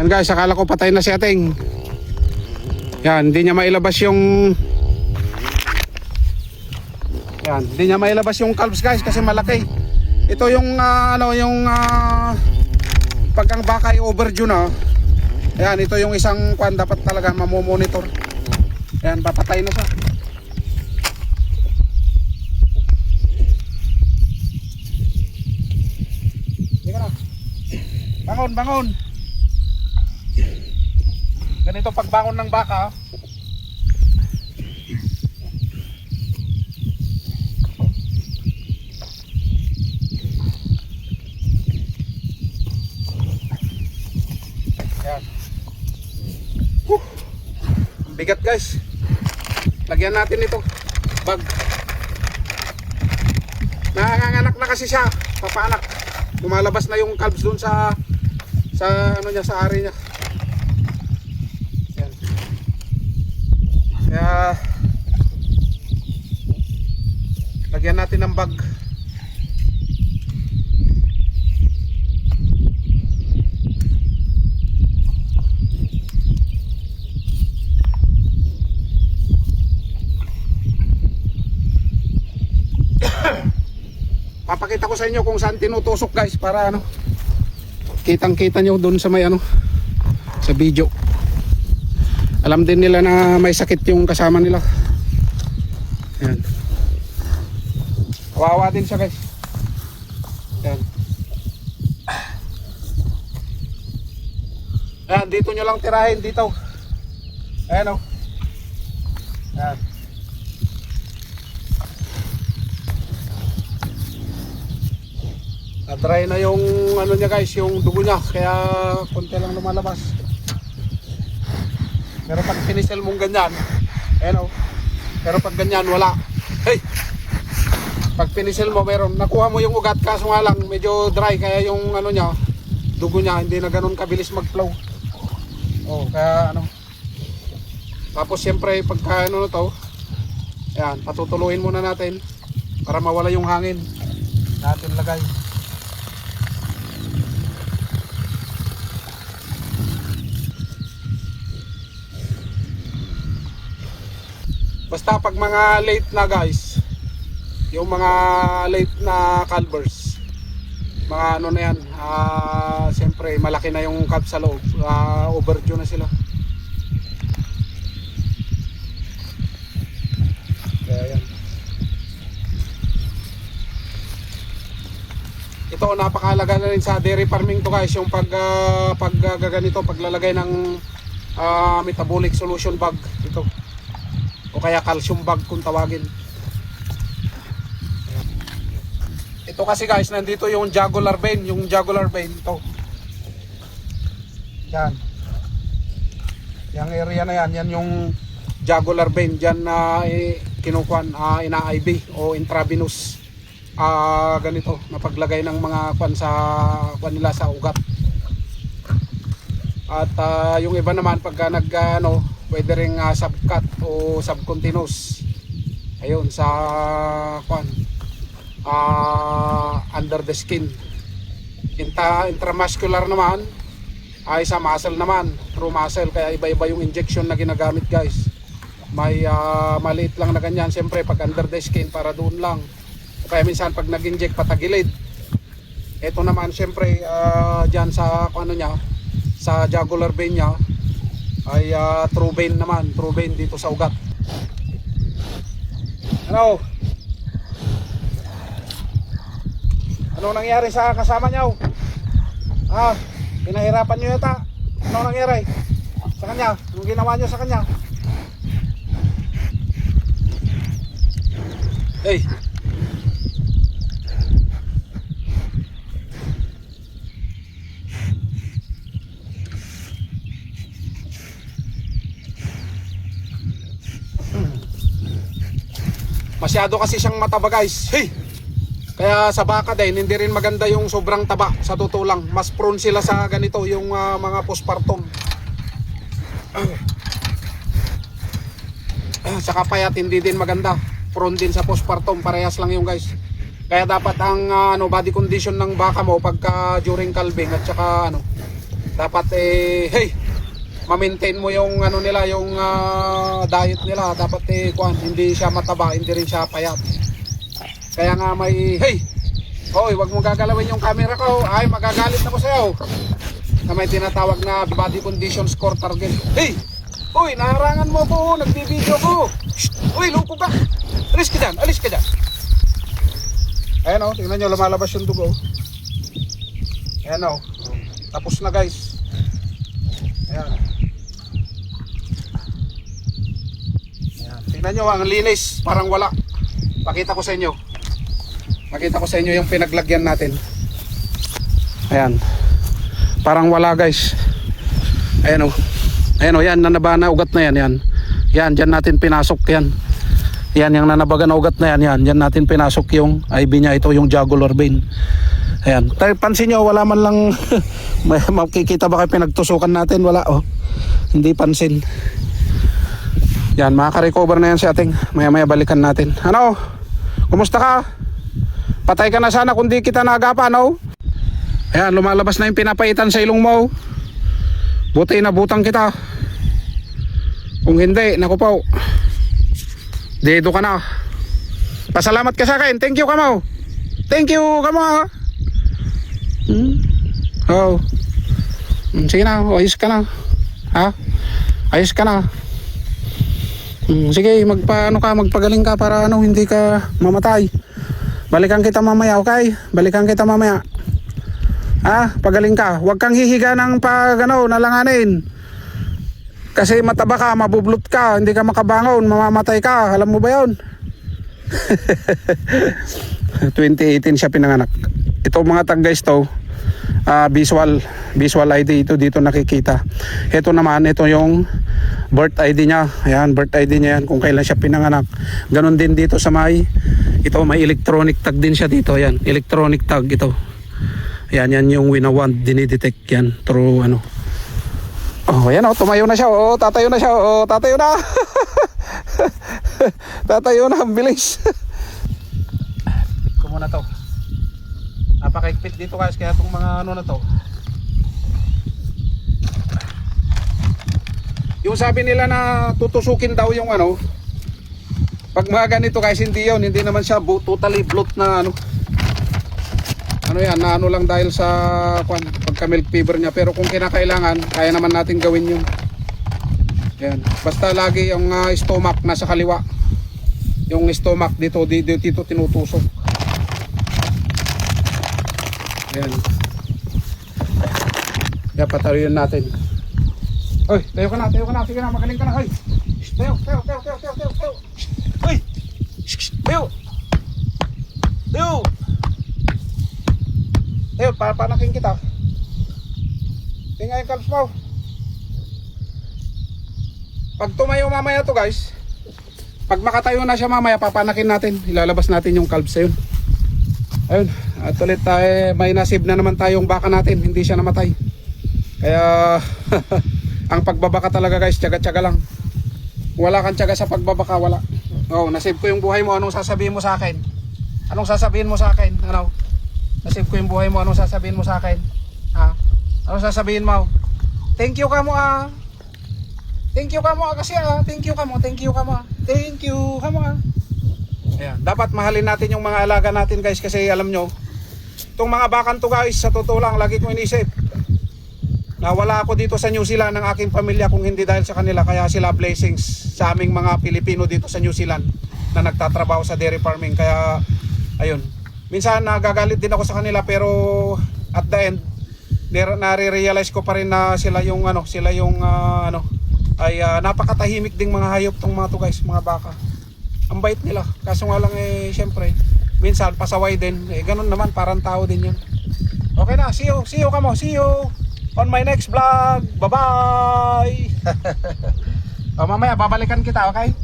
Yan guys, akala ko patay na si Ating. Yan, hindi niya mailabas yung hindi niya mailabas yung calves guys kasi malaki. Ito yung pag ang baka ay overdue na. Yan, ito yung isang kwan dapat talaga mamomonitor. Yan, papatay na siya. Sige na. Bangon, bangon. Ganito pagbangon ng baka. Yan. Bigat guys. Lagyan natin ito. Bag. Nanganganak na kasi siya. Papaanak. Lumalabas na yung calves dun sa niya, sa ari niya. Yan. Kaya lagyan natin ng bag. Papakita ko sa inyo kung saan tinutusok guys para kitang kita nyo doon sa may sa video. Alam din nila na may sakit yung kasama nila. Yan. Kawawa din siya guys. Yan. Yan, dito nyo lang tirahin dito. Ayan o. Yan. Dry na yung niya guys, yung dugo niya, kaya konti lang lumalabas. Pero pag pinisel mong ganyan, pero pag ganyan wala. Hey! Pag pinisel mo meron, nakuha mo yung ugat, kaso nga lang medyo dry, kaya yung niya, dugo niya hindi na ganun kabilis mag-flow. Kaya tapos siyempre pagka to, yan, patutuluin muna natin para mawala yung hangin. Natin lagay. Basta pag mga late na guys, yung mga late na calvers, mga na yan, siyempre malaki na yung calf sa loob, overdue na sila. Kaya yan. Ito napakahalaga na rin sa dairy farming to guys, yung paggaganito, paglalagay ng metabolic solution bag ito. O kaya calcium bag kung tawagin. Ito kasi guys, nandito yung jugular vein. Yung jugular vein ito. Yan. Yung area na yan, yan yung jugular vein. Diyan na kinukuhan, ina-IV o intravenous. Ganito, napaglagay ng mga kwan sa kwan nila sa ugat. At yung iba naman pagka pwede ring subcut o subcontinuous. Ayun sa kwan, under the skin. Intramuscular naman ay sa muscle naman, through muscle. Kaya iba-iba yung injection na ginagamit guys. May maliit lang na ganyan siyempre pag under the skin para doon lang. Kaya minsan pag nag-inject patagilid. Ito naman siyempre dyan sa niya, sa jugular vein niya ay true vein naman, true vein dito sa ugat. Ano nangyari sa kasama niyo? Pinahirapan niyo yata. Ano nangyari sa kanya? Anong ginawa niyo sa kanya? Hey. Masyado kasi siyang mataba guys. Hey! Kaya sa baka din, hindi rin maganda yung sobrang taba sa totoo lang. Mas prone sila sa ganito, yung mga postpartum. Saka payat, hindi din maganda. Prone din sa postpartum, parehas lang yung guys. Kaya dapat ang body condition ng baka mo pagka during calving at saka dapat hey, ma-maintain mo yung ano nila, yung diet nila. Dapat hindi siya mataba, hindi rin siya payat. Kaya nga may hey, hoy, wag mong gagalawin yung camera ko. Ay, magagalit ako sa'yo. Na may tinatawag na body condition score target. Hey, hoy, naharangan mo ko, nagbibideo ko. Hoy, loko ka. Alis ka dyan, alis ka dyan. Ayan o, tingnan nyo, lumalabas yung dugo. Ayan o, tapos na guys. Ayan. Ayan. Tingnan nyo, ang linis, parang wala. Pakita ko sa inyo. Pakita ko sa inyo yung pinaglagyan natin. Ayan. Parang wala guys. Ayan o. Ayan o, yan, nanaba na ugat na yan. Yan, yan, dyan natin pinasok yan. Yan, yung nanabagan na ugat na yan. Yan, dyan natin pinasok yung IV niya. Ito yung jugular vein. Ayan. Pansin nyo, wala man lang makikita ba kayo pinagtusukan natin? Wala oh. Hindi pansin. Yan, makaka-recover na yan si ating. Maya maya balikan natin. Ano? Kumusta ka? Patay ka na sana kung di kita nagapan oh. Ayan, lumalabas na yung pinapaitan sa ilong mo. Buti na butang kita. Kung hindi, naku po, dedo ka na. Pasalamat ka sa akin. Thank you, Kamo. Thank you, Kamo. Oh. Sige na, ayos ka na. Ha? Ayos ka na. Sige, magpagaling ka para hindi ka mamatay. Balikan kita mamaya, okay? Balikan kita mamaya. Pagaling ka. Huwag kang hihiga ng nalanganin. Kasi mataba ka, mabublot ka, hindi ka makabangon, mamamatay ka. Alam mo ba yun? 2018 siya pinanganak. Ito mga tag guys to, visual ID ito dito nakikita. Ito naman, ito yung birth ID niya. Ayan, birth ID niya yan kung kailan siya pinanganak. Ganon din dito sa may electronic tag din siya dito. Ayan, electronic tag ito. Ayan, yan yung winawand, dinidetect yan through Oh, ayan oh, tumayo na siya. Oh, tatayo na siya. Oh, tatayo na. Tatayo na, ang bilis. Ito muna to. Napakaigpit dito guys, kaya itong mga na to. Yung sabi nila na tutusukin daw yung pag mga ganito guys, hindi yun. Hindi naman siya totally bloat na yan, na lang dahil sa pagka milk fever niya. Pero kung kinakailangan, kaya naman natin gawin yun. Yan. Basta lagi yung stomach nasa kaliwa. Yung stomach dito tinutusok. Yan. Kaya pataluin natin. Hoy, tayo ka na. Sige na, magaling ka na. Hoy. Tayo. Hoy. Tayo. Ayun, papanakin kita. Tingnan yung calves mo. Pag tumayo mamaya to guys, pag makatayo na siya mamaya, papanakin natin. Ilalabas natin yung calves ayun. Ayun, at ulit may nasib na naman tayong baka natin. Hindi siya namatay. Kaya ang pagbabaka talaga guys, tiyaga-tiyaga lang. Wala kang tiyaga sa pagbabaka, wala. Oh, nasib ko yung buhay mo. Anong sasabihin mo sa akin? Anong sasabihin mo sa akin? Nasib ko yung buhay mo, anong sasabihin mo sa akin? Anong sasabihin mo? Thank you ka mo Thank you ka mo kasi Thank you ka mo. Thank you ka mo. Ayan, dapat mahalin natin yung mga alaga natin guys. Kasi alam nyo, itong mga bakan to guys, sa totoo lang, lagi ko inisip na wala ako dito sa New Zealand ng aking pamilya kung hindi dahil sa kanila. Kaya sila blessings sa aming mga Pilipino dito sa New Zealand na nagtatrabaho sa dairy farming. Kaya ayun, minsan nagagalit din ako sa kanila, pero at the end nare-realize ko pa rin na sila yung napakatahimik ding mga hayop tong mga to guys, mga baka. Ang bait nila. Kaso nga lang syempre minsan pasaway din. Ganun naman, parang tao din yun. Okay na, see you kamo. See you on my next vlog. Bye bye. Mamaya babalikan kita, okay?